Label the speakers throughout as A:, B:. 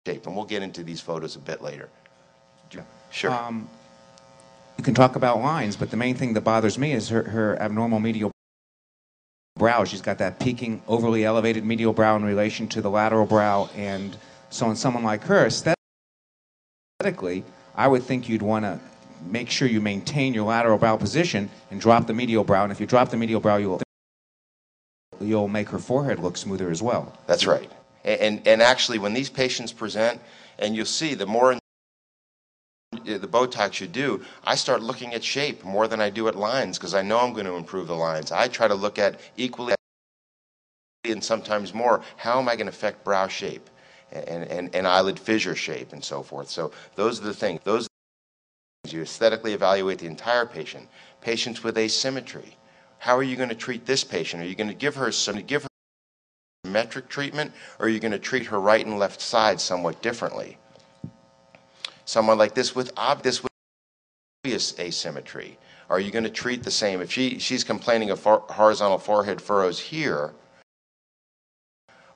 A: shape, and we'll get into these photos a bit later.
B: Yeah.
A: Sure.
B: You can talk about lines, but the main thing that bothers me is her abnormal medial brow. She's got that peaking, overly elevated medial brow in relation to the lateral brow, and so in someone like her, aesthetically, I would think you'd want to make sure you maintain your lateral brow position and drop the medial brow, and if you drop the medial brow, you'll make her forehead look smoother as well.
A: That's right. And actually, when these patients present, and you'll see the more the Botox you do, I start looking at shape more than I do at lines because I know I'm going to improve the lines. I try to look at equally and sometimes more, how am I going to affect brow shape and eyelid fissure shape and so forth. So those are the things. Those are the things you aesthetically evaluate the entire patient. Patients with asymmetry. How are you going to treat this patient? Are you going to give her symmetric treatment, or are you going to treat her right and left side somewhat differently? Someone like this with obvious asymmetry, are you going to treat the same? If she's complaining of horizontal forehead furrows here,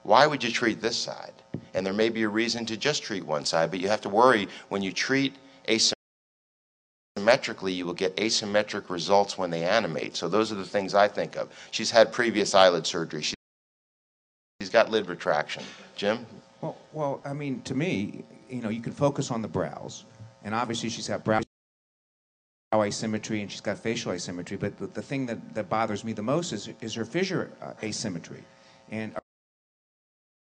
A: why would you treat this side? And there may be a reason to just treat one side, but you have to worry when you treat asymmetrically, you will get asymmetric results when they animate. So those are the things I think of. She's had previous eyelid surgery. She's got lid retraction. Jim?
B: Well, I mean, to me, you can focus on the brows, and obviously she's got brow asymmetry and she's got facial asymmetry, but the thing that bothers me the most is her fissure asymmetry. And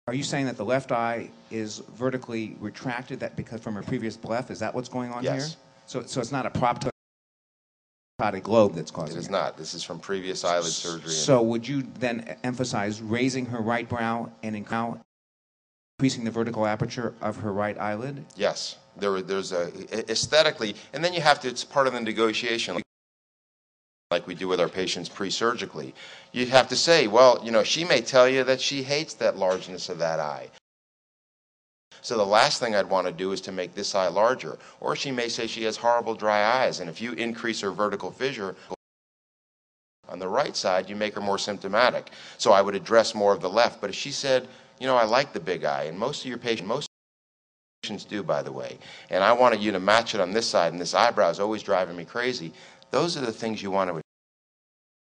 B: are you saying that the left eye is vertically retracted because from her previous bleph? Is that what's going on here?
A: Yes.
B: So it's not a proptotic globe that's causing it?
A: It is not. This is from previous eyelid surgery.
B: So would you then emphasize raising her right brow and increasing the vertical aperture of her right eyelid?
A: Yes. There's aesthetically, and then you have to, it's part of the negotiation, like we do with our patients pre-surgically. You have to say, well, she may tell you that she hates that largeness of that eye. So the last thing I'd want to do is to make this eye larger. Or she may say she has horrible dry eyes, and if you increase her vertical fissure on the right side, you make her more symptomatic. So I would address more of the left. But if she said, I like the big eye, and most patients do, by the way, and I wanted you to match it on this side, and this eyebrow is always driving me crazy, those are the things you want to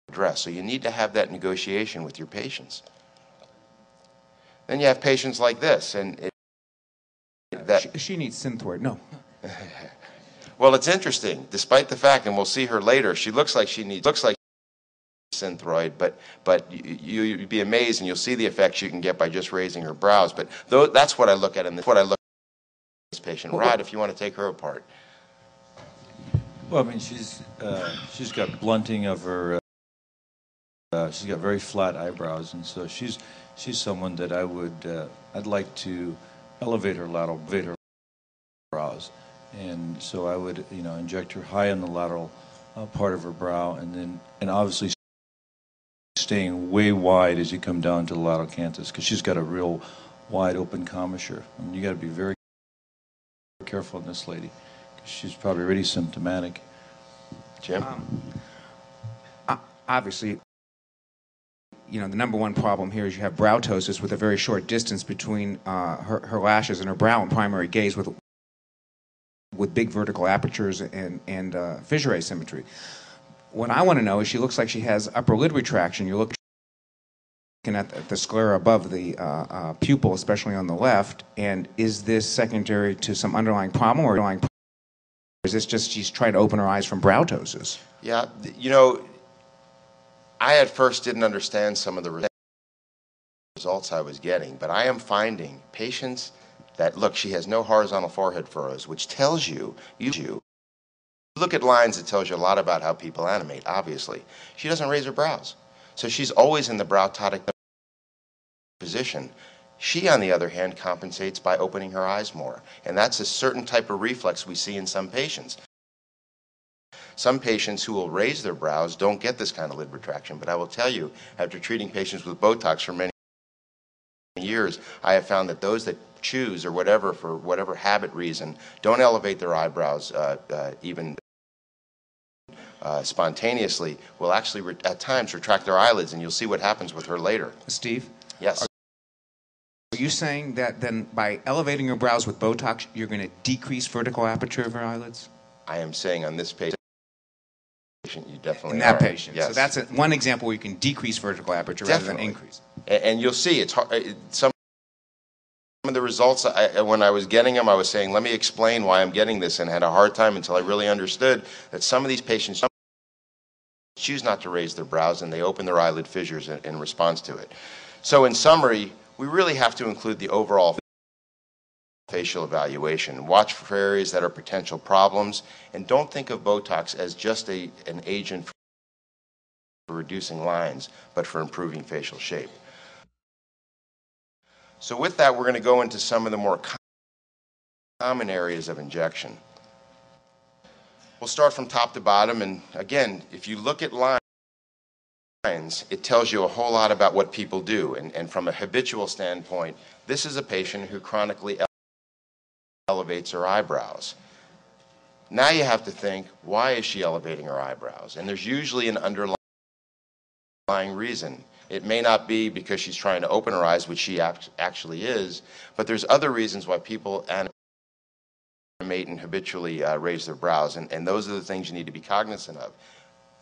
A: address. So you need to have that negotiation with your patients. Then you have patients like this, and
B: she needs Synthroid. No.
A: Well, it's interesting, despite the fact, and we'll see her later, she looks like she needs Synthroid, but you'd be amazed, and you'll see the effects you can get by just raising her brows. But that's what I look at in this patient. Rod, if you want to take her apart.
C: Well, I mean, she's got blunting of her. She's got very flat eyebrows, and so she's someone that I'd like to elevate her lateral brows, and so I would inject her high in the lateral part of her brow, and obviously staying way wide as you come down to the lateral canthus, because she's got a real wide open commissure. I mean, you got to be very careful in this lady, because she's probably already symptomatic.
A: Jim?
B: Obviously, the number one problem here is you have brow ptosis with a very short distance between her lashes and her brow and primary gaze with big vertical apertures and fissure asymmetry. What I want to know is she looks like she has upper lid retraction. You're looking at the sclera above the pupil, especially on the left, and is this secondary to some underlying problem, or is this just she's trying to open her eyes from brow ptosis?
A: Yeah, I at first didn't understand some of the results I was getting, but I am finding patients that, look, she has no horizontal forehead furrows, which tells you look at lines, it tells you a lot about how people animate, obviously. She doesn't raise her brows. So she's always in the brow-ptotic position. She, on the other hand, compensates by opening her eyes more. And that's a certain type of reflex we see in some patients. Some patients who will raise their brows don't get this kind of lid retraction, but I will tell you, after treating patients with Botox for many years, I have found that those that choose, or whatever, for whatever habit reason, don't elevate their eyebrows even spontaneously, will actually, at times, retract their eyelids, and you'll see what happens with her later.
B: Steve?
A: Yes. Are you saying that she's
B: Are you saying that then by elevating your brows with Botox, you're going to decrease vertical aperture of your eyelids?
A: I am saying on this patient, you definitely
B: In that
A: are.
B: patient.
A: Yes.
B: So that's one example where you can decrease vertical aperture rather than increase.
A: And you'll see it's hard. Some of the results, when I was getting them, I was saying, let me explain why I'm getting this, and had a hard time until I really understood that some of these patients choose not to raise their brows, and they open their eyelid fissures in response to it. So in summary, we really have to include the overall facial evaluation. Watch for areas that are potential problems, and don't think of Botox as just an agent for reducing lines, but for improving facial shape. So with that, we're going to go into some of the more common areas of injection. We'll start from top to bottom, and again, if you look at lines, it tells you a whole lot about what people do. And from a habitual standpoint, this is a patient who chronically elevates her eyebrows. Now you have to think, why is she elevating her eyebrows? And there's usually an underlying reason. It may not be because she's trying to open her eyes, which she actually is, but there's other reasons why people animate and habitually raise their brows, and those are the things you need to be cognizant of.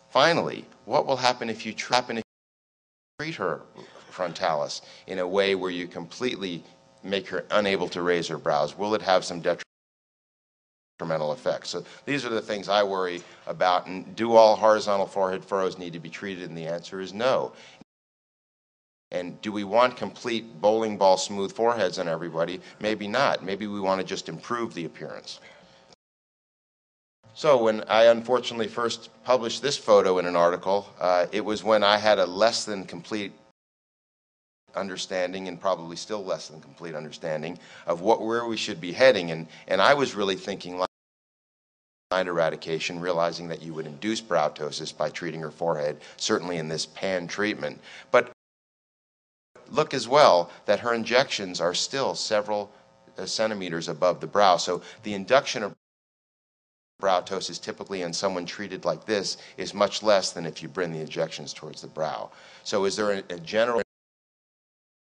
A: Finally, what will happen if you treat her frontalis in a way where you completely make her unable to raise her brows? Will it have some detrimental effects? So these are the things I worry about. And do all horizontal forehead furrows need to be treated? And the answer is no. And do we want complete bowling ball smooth foreheads on everybody? Maybe not. Maybe we want to just improve the appearance. So when I unfortunately first published this photo in an article, it was when I had a less than complete understanding, and probably still less than complete understanding, of where we should be heading. And I was really thinking line eradication, realizing that you would induce brow ptosis by treating her forehead, certainly in this pan treatment. But look as well that her injections are still several centimeters above the brow. So the induction of brow ptosis typically in someone treated like this is much less than if you bring the injections towards the brow. So is there a general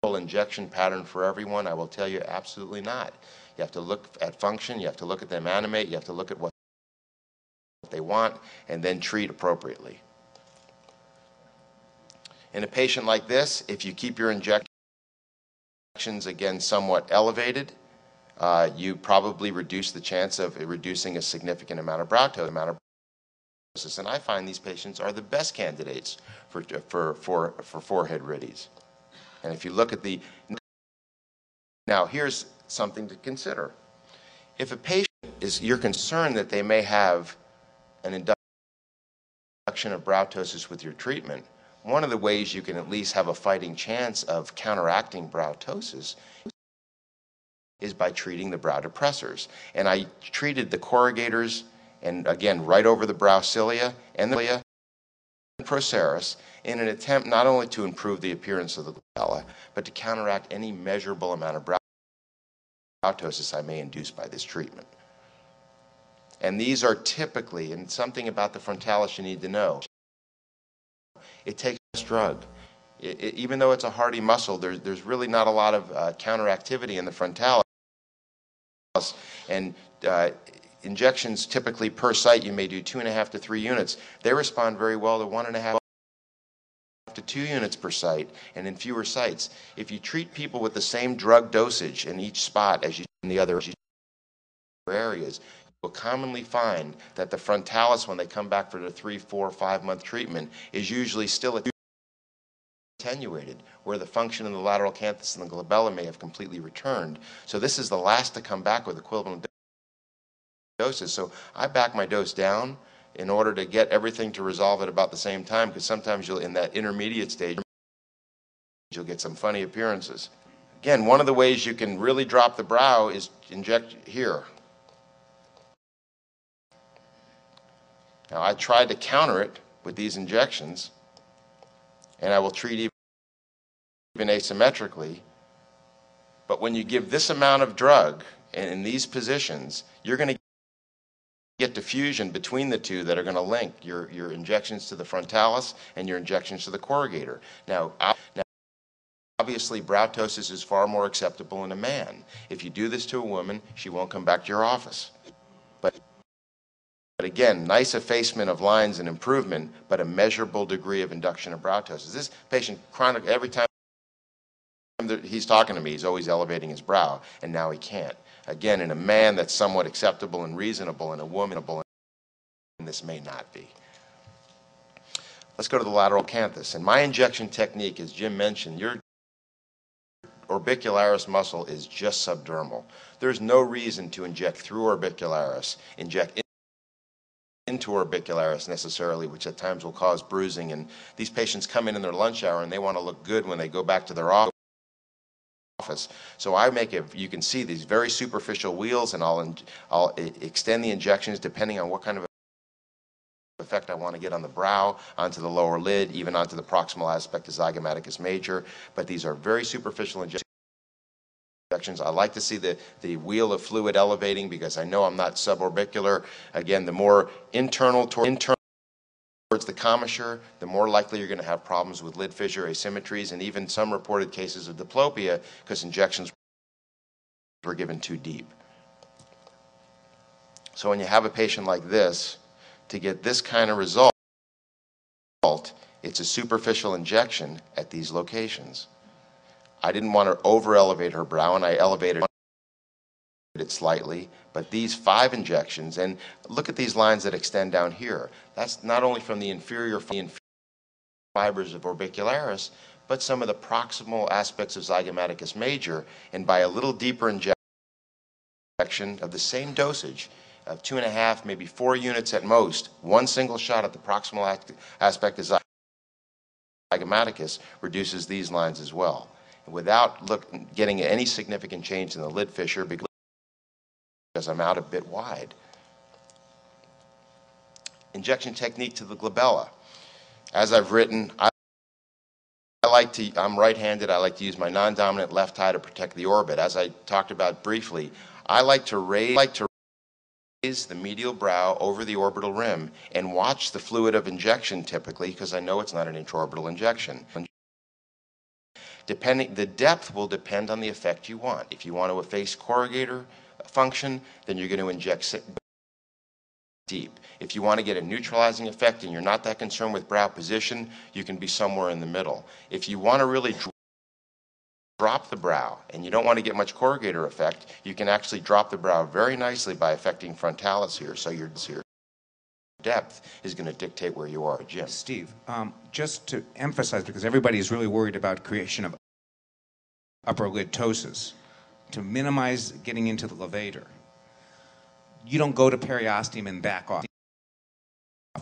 A: injection pattern for everyone? I will tell you, absolutely not. You have to look at function, you have to look at them animate, you have to look at what they want, and then treat appropriately. In a patient like this, if you keep your injections, again, somewhat elevated, you probably reduce the chance of reducing a significant amount of brow ptosis. And I find these patients are the best candidates for forehead riddies. And if you look at the... Now, here's something to consider. If a patient you're concerned that they may have an induction of brow ptosis with your treatment, one of the ways you can at least have a fighting chance of counteracting brow ptosis is by treating the brow depressors. And I treated the corrugators, and again, right over the brow cilia and the procerus, in an attempt not only to improve the appearance of the glabella, but to counteract any measurable amount of brow ptosis I may induce by this treatment. And these are typically, and something about the frontalis you need to know, it takes drug. Even though it's a hardy muscle, there's really not a lot of counteractivity in the frontalis. And injections typically per site, you may do 2.5 to 3 units. They respond very well to 1.5 to 2 units per site, and in fewer sites. If you treat people with the same drug dosage in each spot as you do in the other areas, you will commonly find that the frontalis, when they come back for the 3, 4, 5 month treatment, is usually still attenuated, where the function in the lateral canthus and the glabella may have completely returned. So this is the last to come back with equivalent doses. So I back my dose down in order to get everything to resolve at about the same time, because sometimes in that intermediate stage, you'll get some funny appearances. Again, one of the ways you can really drop the brow is inject here. Now, I tried to counter it with these injections, and I will treat even asymmetrically. But when you give this amount of drug and in these positions, you're going to get diffusion between the two that are going to link your injections to the frontalis and your injections to the corrugator. Now obviously browtosis is far more acceptable in a man. If you do this to a woman, she won't come back to your office. But again, nice effacement of lines and improvement, but a measurable degree of induction of browtosis. This patient, chronic, every time that he's talking to me, he's always elevating his brow, and now he can't. Again, in a man, that's somewhat acceptable and reasonable. In a woman, this may not be. Let's go to the lateral canthus. And my injection technique, as Jim mentioned, your orbicularis muscle is just subdermal. There's no reason to inject through orbicularis, inject into orbicularis necessarily, which at times will cause bruising. And these patients come in their lunch hour and they want to look good when they go back to their office. So I make it, you can see these very superficial wheels, and I'll extend the injections depending on what kind of effect I want to get on the brow, onto the lower lid, even onto the proximal aspect of zygomaticus major. But these are very superficial injections. I like to see the wheel of fluid elevating because I know I'm not suborbicular. Again, the more internal towards the commissure, the more likely you're going to have problems with lid fissure asymmetries, and even some reported cases of diplopia because injections were given too deep. So when you have a patient like this, to get this kind of result, it's a superficial injection at these locations. I didn't want to over-elevate her brow, and I elevated it slightly, but these 5 injections, and look at these lines that extend down here. That's not only from the inferior fibers of orbicularis, but some of the proximal aspects of zygomaticus major, and by a little deeper injection of the same dosage, of 2.5, maybe 4 units at most, one single shot at the proximal aspect of zygomaticus reduces these lines as well, without getting any significant change in the lid fissure because I'm out a bit wide. Injection technique to the glabella. As I've written, I'm right-handed. I like to use my non-dominant left eye to protect the orbit. As I talked about briefly, I like to raise the medial brow over the orbital rim and watch the fluid of injection typically, because I know it's not an intraorbital injection. The depth will depend on the effect you want. If you want to efface corrugator function, then you're going to inject deep. If you want to get a neutralizing effect and you're not that concerned with brow position, you can be somewhere in the middle. If you want to really drop the brow and you don't want to get much corrugator effect, you can actually drop the brow very nicely by affecting frontalis here. So your depth is going to dictate where you are, Jim.
B: Steve, just to emphasize, because everybody is really worried about creation of upper lid ptosis, to minimize getting into the levator, you don't go to periosteum and back off.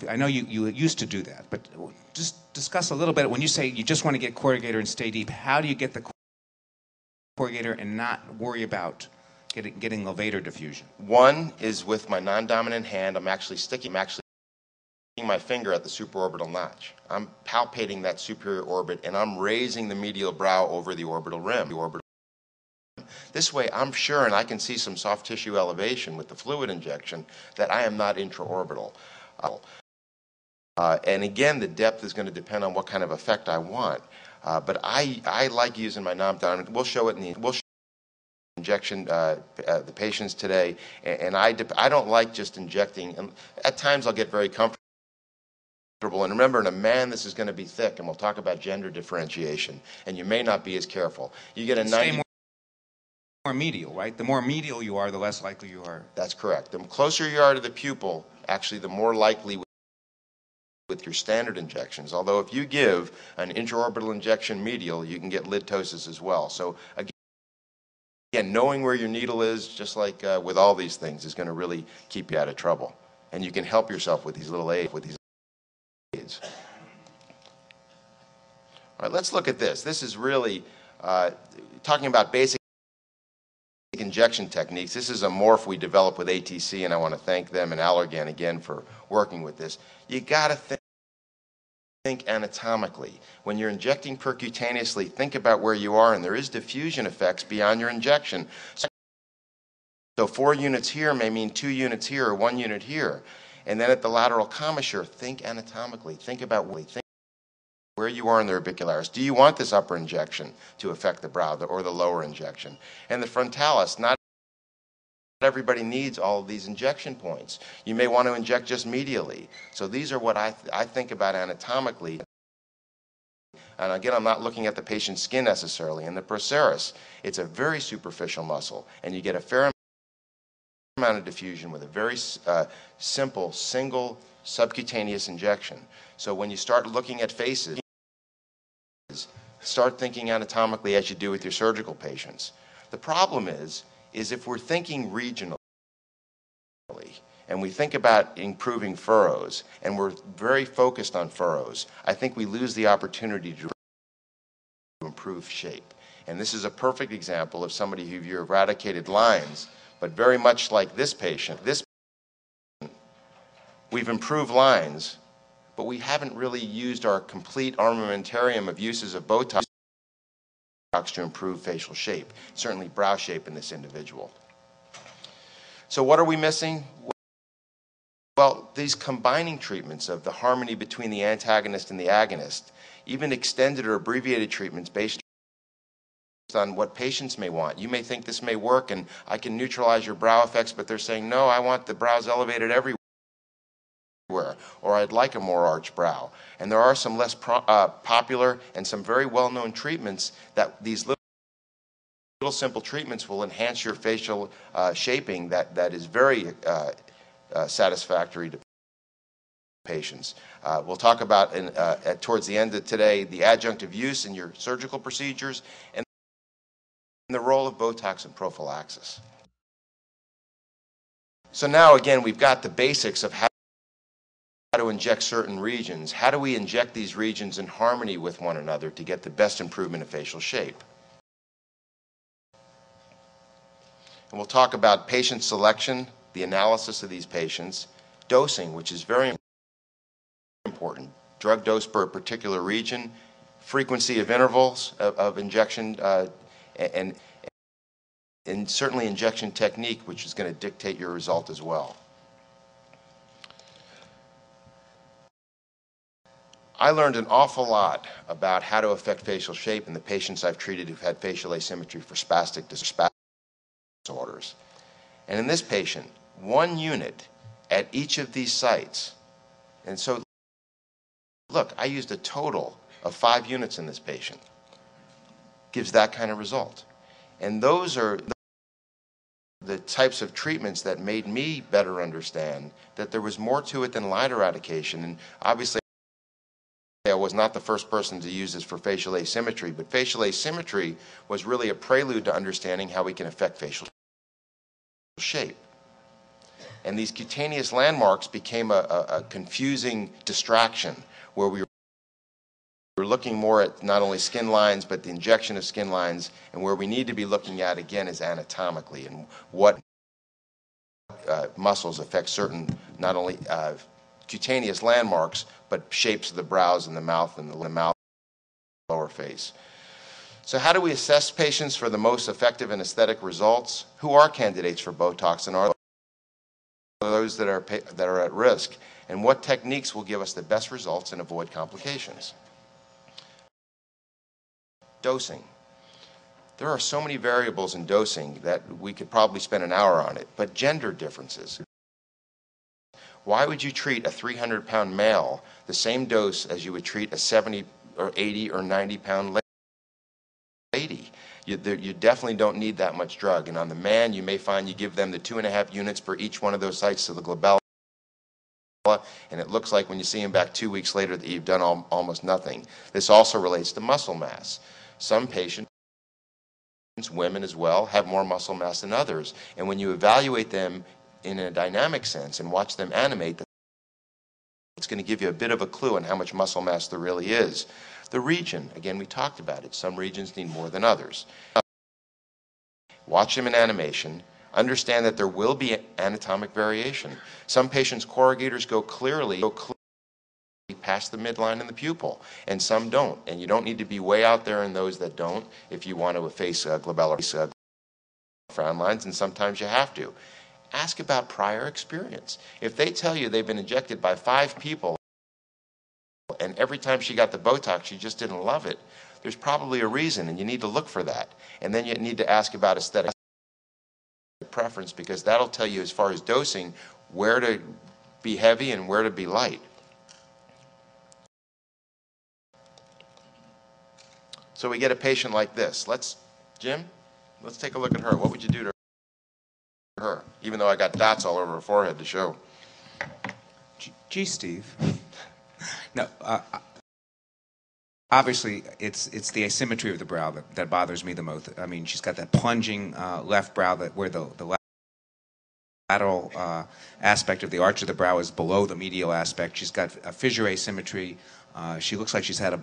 B: I know you used to do that, but just discuss a little bit. When you say you just want to get corrugator and stay deep, how do you get the corrugator and not worry about getting levator diffusion?
A: One is with my non-dominant hand, I'm actually sticking my finger at the supraorbital notch. I'm palpating that superior orbit, and I'm raising the medial brow over the orbital rim. This way, I'm sure, and I can see some soft tissue elevation with the fluid injection, that I am not intraorbital. And again, the depth is going to depend on what kind of effect I want. But I like using my non-dominant. We'll show it in the injection the patients today, and I don't like just injecting. And at times, I'll get very comfortable. And remember, in a man, this is going to be thick, and we'll talk about gender differentiation. And you may not be as careful. You get a 90.
B: More medial, right? The more medial you are, the less likely you are.
A: That's correct. The closer you are to the pupil, actually, the more likely with your standard injections. Although if you give an intraorbital injection medial, you can get lid ptosis as well. So again, knowing where your needle is, just like with all these things, is going to really keep you out of trouble. And you can help yourself with these little aids. All right, let's look at this. This is really talking about basic injection techniques. This is a morph we developed with ATC, and I want to thank them and Allergan again for working with this. You got to think anatomically. When you're injecting percutaneously, think about where you are, and there is diffusion effects beyond your injection. So 4 units here may mean 2 units here or 1 unit here. And then at the lateral commissure, think anatomically. Think about where you are in the orbicularis. Do you want this upper injection to affect the brow or the lower injection? And the frontalis, not everybody needs all of these injection points. You may want to inject just medially. So these are what I think about anatomically. And again, I'm not looking at the patient's skin necessarily. In the procerus, it's a very superficial muscle, and you get a fair amount of diffusion with a very simple, single subcutaneous injection. So when you start looking at faces, start thinking anatomically as you do with your surgical patients. The problem is if we're thinking regionally, and we think about improving furrows, and we're very focused on furrows, I think we lose the opportunity to improve shape. And this is a perfect example of somebody who you eradicated lines, but very much like this patient, we've improved lines, but we haven't really used our complete armamentarium of uses of Botox to improve facial shape, certainly brow shape in this individual. So what are we missing? Well, these combining treatments of the harmony between the antagonist and the agonist, even extended or abbreviated treatments based on what patients may want. You may think this may work and I can neutralize your brow effects, but they're saying, no, I want the brows elevated everywhere, or I'd like a more arched brow. And there are some less popular and some very well-known treatments that these little simple treatments will enhance your facial shaping that is very satisfactory to patients. We'll talk about towards the end of today the adjunctive use in your surgical procedures and the role of Botox in prophylaxis. So now again we've got the basics of how to inject certain regions. How do we inject these regions in harmony with one another to get the best improvement of facial shape? And we'll talk about patient selection, the analysis of these patients, dosing, which is very important, drug dose per particular region, frequency of intervals of injection, and certainly injection technique, which is going to dictate your result as well. I learned an awful lot about how to affect facial shape in the patients I've treated who've had facial asymmetry for spastic disorders. And in this patient, 1 unit at each of these sites. And so, look, I used a total of 5 units in this patient. Gives that kind of result. And those are the types of treatments that made me better understand that there was more to it than line eradication. And obviously, I was not the first person to use this for facial asymmetry, but facial asymmetry was really a prelude to understanding how we can affect facial shape. And these cutaneous landmarks became a confusing distraction where we were looking more at not only skin lines, but the injection of skin lines, and where we need to be looking at again is anatomically and what muscles affect certain not only cutaneous landmarks, but shapes of the brows and the mouth and the mouth lower face. So how do we assess patients for the most effective and aesthetic results? Who are candidates for Botox and are those that are at risk? And what techniques will give us the best results and avoid complications? Dosing. There are so many variables in dosing that we could probably spend an hour on it, but gender differences. Why would you treat a 300-pound male the same dose as you would treat a 70 or 80 or 90-pound lady? You definitely don't need that much drug. And on the man, you may find you give them the 2.5 units per each one of those sites to the glabella, and it looks like when you see him back 2 weeks later that you've done almost nothing. This also relates to muscle mass. Some patients, women as well, have more muscle mass than others. And when you evaluate them in a dynamic sense and watch them animate, it's going to give you a bit of a clue on how much muscle mass there really is. The region, again, we talked about it. Some regions need more than others. Watch them in animation. Understand that there will be anatomic variation. Some patients' corrugators go clearly past the midline and the pupil, and some don't. And you don't need to be way out there in those that don't if you want to face glabellar frown lines, and sometimes you have to. Ask about prior experience. If they tell you they've been injected by 5 people beautiful, and every time she got the Botox, she just didn't love it. There's probably a reason, and you need to look for that. And then you need to ask about aesthetic preference, because that'll tell you, as far as dosing, where to be heavy and where to be light. So we get a patient like this. Jim, let's take a look at her. What would you do to her? Even though I got dots all over her forehead to show.
B: Gee, Steve. No, obviously, it's the asymmetry of the brow that bothers me the most. I mean, she's got that plunging left brow where the lateral aspect of the arch of the brow is below the medial aspect. She's got a fissure asymmetry. She looks like she's had a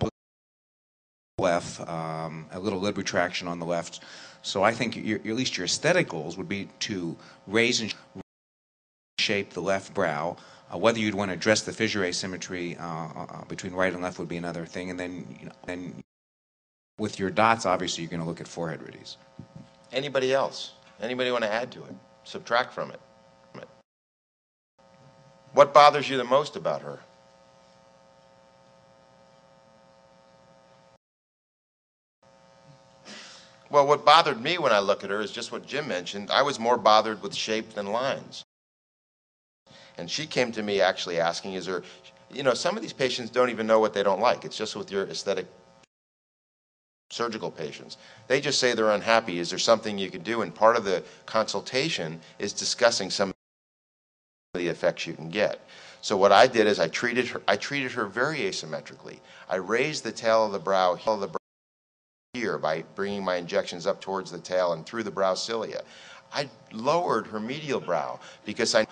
B: left, a little lid retraction on the left. So I think at least your aesthetic goals would be to raise and shape the left brow. Whether you'd want to address the fissure asymmetry between right and left would be another thing. And then, with your dots, obviously, you're going to look at forehead redes.
A: Anybody else? Anybody want to add to it? Subtract from it? What bothers you the most about her? Well, what bothered me when I look at her is just what Jim mentioned. I was more bothered with shape than lines. And she came to me actually asking, is there, some of these patients don't even know what they don't like. It's just with your aesthetic surgical patients. They just say they're unhappy. Is there something you could do? And part of the consultation is discussing some of the effects you can get. So what I did is I treated her very asymmetrically. I raised the tail of the brow here by bringing my injections up towards the tail and through the brow cilia. I lowered her medial brow because I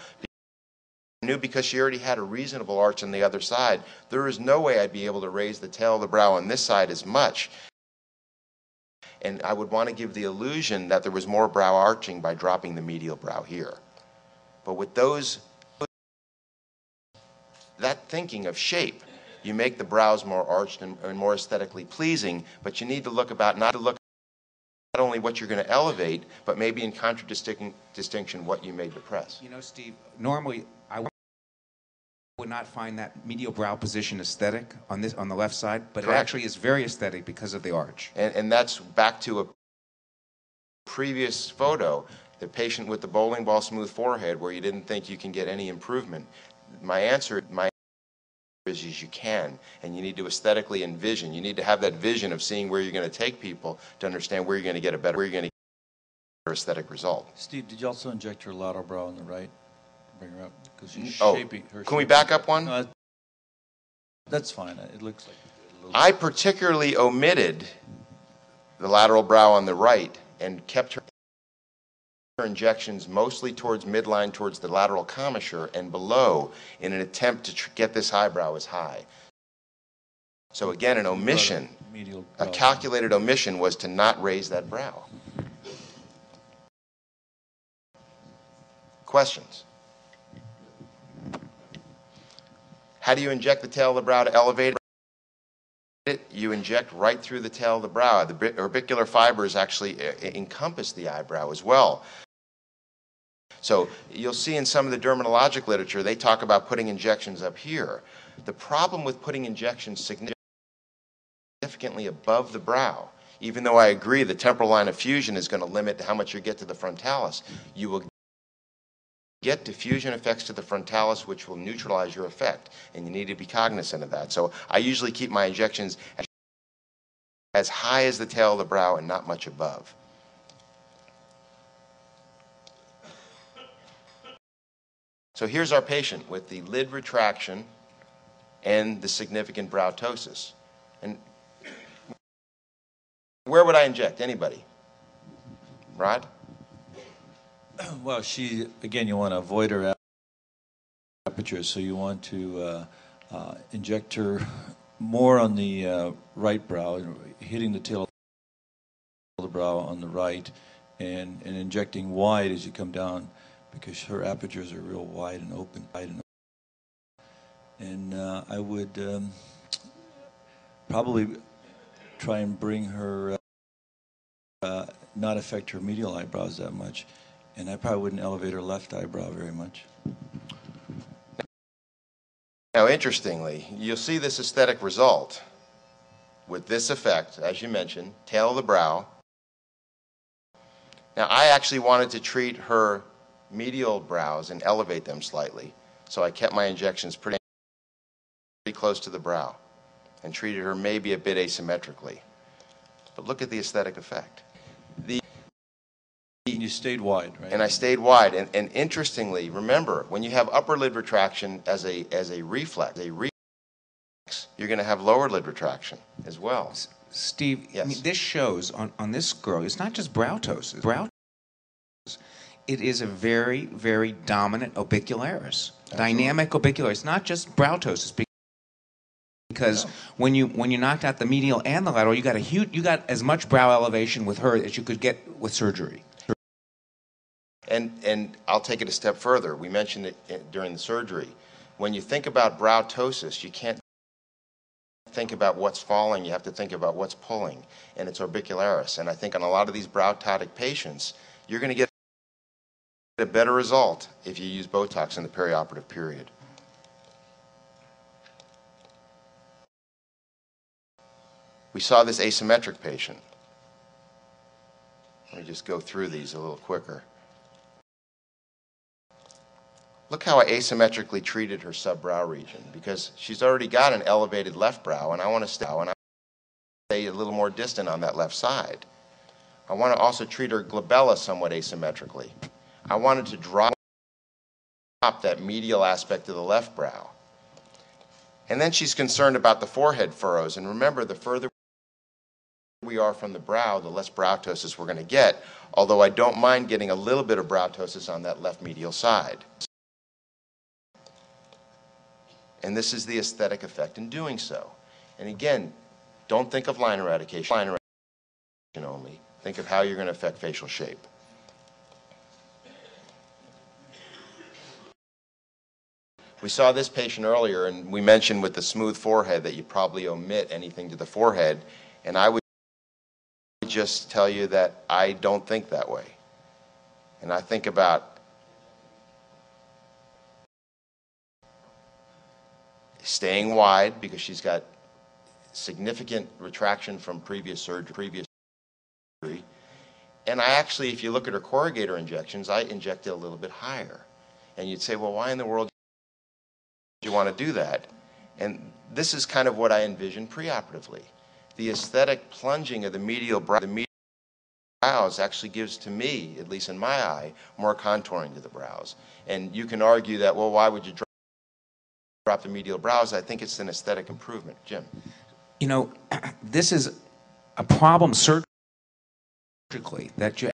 A: knew, because she already had a reasonable arch on the other side, there was no way I'd be able to raise the tail of the brow on this side as much. And I would want to give the illusion that there was more brow arching by dropping the medial brow here. But with that thinking of shape, you make the brows more arched and more aesthetically pleasing, but you need to look not only what you're going to elevate, but maybe in contradistinction what you may depress.
B: Steve, normally I would not find that medial brow position aesthetic on the left side, but
A: Correct.
B: It actually is very aesthetic because of the arch.
A: And that's back to a previous photo, the patient with the bowling ball smooth forehead where you didn't think you can get any improvement. My answer is you can, and you need to aesthetically envision. You need to have that vision of seeing where you're going to take people to understand where you're going to get a better aesthetic result.
C: Steve, did you also inject her lateral brow on the right? Bring her up, because she's
A: Oh,
C: shaping her.
A: Can we back up one?
C: No, that's fine. It looks like a little.
A: I particularly omitted the lateral brow on the right and kept her injections mostly towards midline, towards the lateral commissure and below, in an attempt to get this eyebrow as high. So again, an omission, a calculated omission, was to not raise that brow. Questions? How do you inject the tail of the brow to elevate it? You inject right through the tail of the brow. The orbicular fibers actually encompass the eyebrow as well. So you'll see in some of the dermatologic literature, they talk about putting injections up here. The problem with putting injections significantly above the brow, even though I agree the temporal line of fusion is going to limit how much you get to the frontalis, you will get diffusion effects to the frontalis which will neutralize your effect, and you need to be cognizant of that. So I usually keep my injections as high as the tail of the brow and not much above. So here's our patient with the lid retraction and the significant brow ptosis. And where would I inject? Anybody? Rod?
C: Well, again, you want to avoid her aperture, so you want to inject her more on the right brow, hitting the tail of the brow on the right, and injecting wide as you come down, because her apertures are real wide and open. And I would probably try and bring her, not affect her medial eyebrows that much. And I probably wouldn't elevate her left eyebrow very much.
A: Now, Now, interestingly, you'll see this aesthetic result with this effect, as you mentioned, tail of the brow. Now, I actually wanted to treat her medial brows and elevate them slightly, so I kept my injections pretty close to the brow and treated her maybe a bit asymmetrically. But look at the aesthetic effect.
C: And you stayed wide, right?
A: And I stayed wide. And interestingly, remember, when you have upper lid retraction as a reflex, you're going to have lower lid retraction as well.
B: Steve,
A: yes.
B: I mean, this shows on this girl, it's not just brow ptosis. It is a very, very dominant orbicularis, dynamic orbicularis. It's not just brow ptosis, because when you knocked out the medial and the lateral, you got as much brow elevation with her as you could get with surgery.
A: And I'll take it a step further. We mentioned it during the surgery. When you think about brow ptosis, you can't think about what's falling. You have to think about what's pulling, and it's orbicularis. And I think on a lot of these brow ptotic patients, you're going to get a better result if you use Botox in the perioperative period. We saw this asymmetric patient. Let me just go through these a little quicker. Look how I asymmetrically treated her subbrow region, because she's already got an elevated left brow, and I want to stay a little more distant on that left side. I want to also treat her glabella somewhat asymmetrically. I wanted to drop that medial aspect of the left brow. And then she's concerned about the forehead furrows, and remember, the further we are from the brow, the less brow ptosis we're going to get, although I don't mind getting a little bit of brow ptosis on that left medial side. And this is the aesthetic effect in doing so. And again, don't think of line eradication only. Think of how you're going to affect facial shape. We saw this patient earlier, and we mentioned with the smooth forehead that you probably omit anything to the forehead. And I would just tell you that I don't think that way. And I think about staying wide, because she's got significant retraction from previous surgery. And I actually, if you look at her corrugator injections, I injected a little bit higher. And you'd say, well, why in the world do you want to do that? And this is kind of what I envision preoperatively. The aesthetic plunging of the medial brows actually gives to me, at least in my eye, more contouring to the brows. And you can argue that, well, why would you drop the medial brows? I think it's an aesthetic improvement. Jim?
B: You know, this is a problem surgically that you